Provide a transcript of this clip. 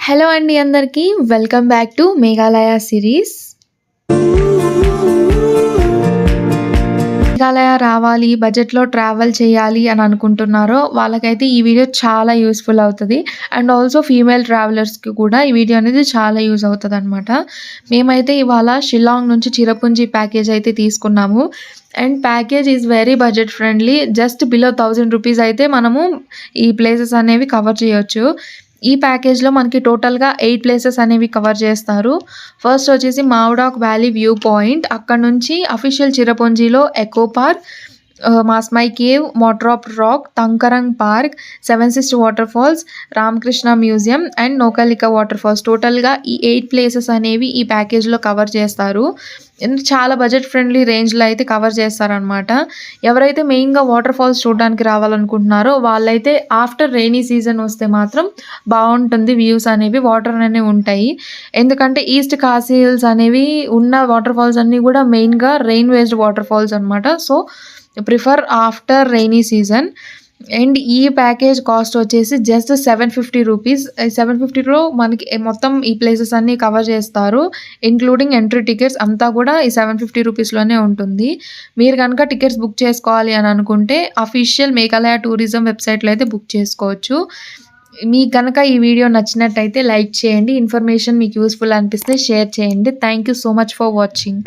Hello అండి అందరికీ, welcome back to Meghalaya series. Meghalaya రావాలి, బడ్జెట్లో ట్రావెల్ చేయాలి అని అనుకుంటున్నారో వాళ్ళకైతే ఈ వీడియో చాలా యూస్ఫుల్ అవుతుంది. అండ్ ఆల్సో ఫీమేల్ ట్రావెలర్స్కి కూడా ఈ వీడియో అనేది చాలా యూజ్ అవుతుంది అనమాట. మేమైతే ఇవాళ షిల్లాంగ్ నుంచి చిరపుంజి ప్యాకేజ్ అయితే తీసుకున్నాము. And package is very budget friendly. Just below 1000 rupees అయితే మనము ఈ ప్లేసెస్ అనేవి కవర్ చేయొచ్చు. ఈ ప్యాకేజ్లో మనకి టోటల్గా 8 ప్లేసెస్ అనేవి కవర్ చేస్తారు. ఫస్ట్ వచ్చేసి మావుడాక్ వ్యాలీ వ్యూ పాయింట్, అక్కడ నుంచి అఫీషియల్ చిరపుంజిలో eco park, Mawsmai cave, Motrop rock, Thangkharang park, 7 sister water falls, Ramakrishna museum and Nohkalikai water falls. టోటల్గా ఈ 8 ప్లేసెస్ అనేవి ఈ ప్యాకేజ్లో కవర్ చేస్తారు. చాలా బడ్జెట్ ఫ్రెండ్లీ రేంజ్లో అయితే కవర్ చేస్తారనమాట. ఎవరైతే మెయిన్గా వాటర్ ఫాల్స్ చూడడానికి రావాలనుకుంటున్నారో వాళ్ళైతే ఆఫ్టర్ రెయినీ సీజన్ వస్తే మాత్రం బాగుంటుంది. వ్యూస్ అనేవి వాటర్ అనేవి ఉంటాయి. ఎందుకంటే ఈస్ట్ కాశీ హిల్స్ అనేవి ఉన్న వాటర్ ఫాల్స్ అన్నీ కూడా మెయిన్గా రెయిన్ వేస్డ్ వాటర్ ఫాల్స్ అనమాట. So prefer after rainy season. And ఈ ప్యాకేజ్ కాస్ట్ వచ్చేసి జస్ట్ 750 రూపీస్. 750లో మనకి మొత్తం ఈ ప్లేసెస్ అన్నీ కవర్ చేస్తారు, ఇంక్లూడింగ్ ఎంట్రీ టికెట్స్ అంతా కూడా ఈ 750 రూపీస్లోనే ఉంటుంది. మీరు కనుక టికెట్స్ బుక్ చేసుకోవాలి అని అనుకుంటే అఫీషియల్ మేఘాలయ టూరిజం వెబ్సైట్లో అయితే బుక్ చేసుకోవచ్చు. మీకు కనుక ఈ వీడియో నచ్చినట్టయితే లైక్ చేయండి. ఇన్ఫర్మేషన్ మీకు యూస్ఫుల్ అనిపిస్తే షేర్ చేయండి. Thank you so much for watching.